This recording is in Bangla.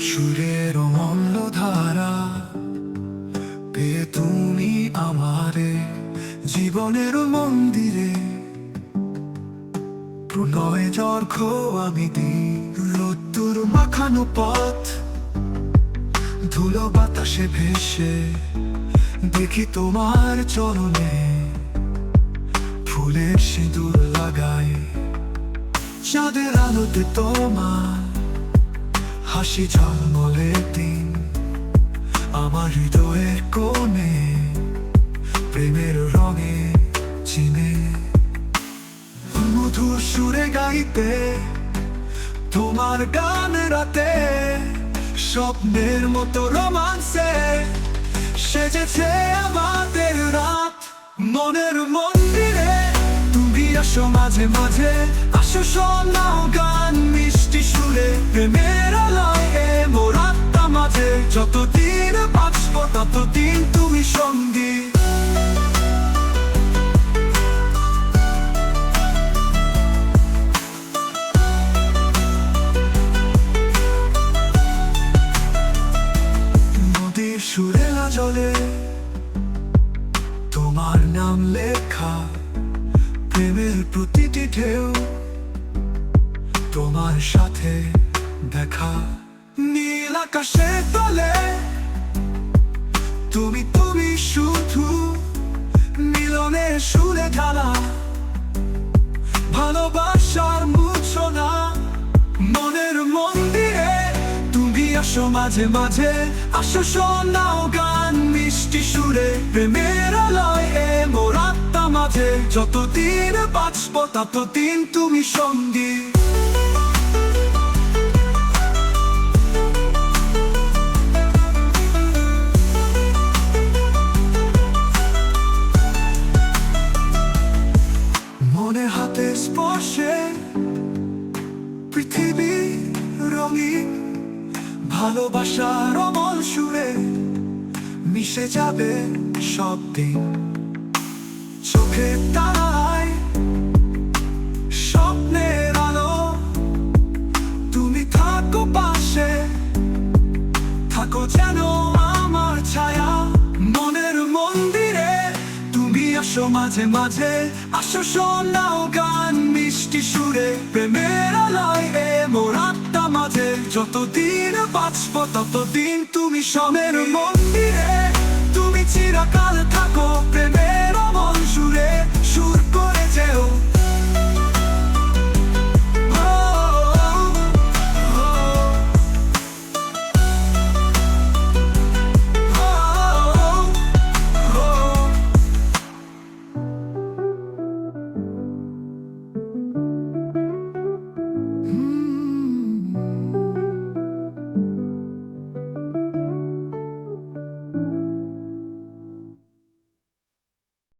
সুরের অমূল্য ধারা পেয়ে তুমি আমারে জীবনের মন্দিরে প্রণয়ে জর্ঘ আমি দিই রোদ্দুর মাখানো পথ ধুলো বাতাসে ভেসে দেখি তোমার চরণে ফুলের সিঁদুর লাগাই চাঁদের আলোতে তোমার হাসি ঝলমলে দিন আমার হৃদয়ের কোণে প্রেমের রঙে চিনে মধুর সুরে গাইতে তোমার গান রাতে স্বপ্নের মতো রোমান্সে সেজেছে আমাদের রাত মনের মন্দিরে তুমি আসো মাঝে মাঝে আসো শোনাও গান মিষ্টি সুরে প্রেমের আলোয় মোর আত্মা মাঝে যতদিন বাঁচবো ততদিন তুমি সঙ্গী নদীর সুরেলা জলে তোমার নাম লেখা প্রেমের প্রতিটি ঢেউ তোমার সাথে দেখা নীল আকাশের তলে তুমি তুমি শুধু মিলনের সুরে ঢালা ভালোবাসার মূর্ছনা মনের মন্দিরে তুমি আসো মাঝে মাঝে আসো শোনাও গান মিষ্টি সুরে প্রেমের আলোয় মোর আত্মা মাঝে যতদিন বাঁচবো ততদিন তুমি সঙ্গী মনে হাতে স্পর্শে পৃথিবী রঙিন ভালোবাসার অমল সুরে মিশে যাবে সব দিন চোখের তারায় স্বপ্নের আলো তুমি থাকো পাশে থাকো যেন আমার ছায়া মনের মন্দিরে তুমি আসো মাঝে মাঝে আসো শোনাও গান মিষ্টি সুরে প্রেমের আলোয় মোর আত্মা মাঝে যতদিন বাঁচবো ততদিন তুমি সমের মন্দিরে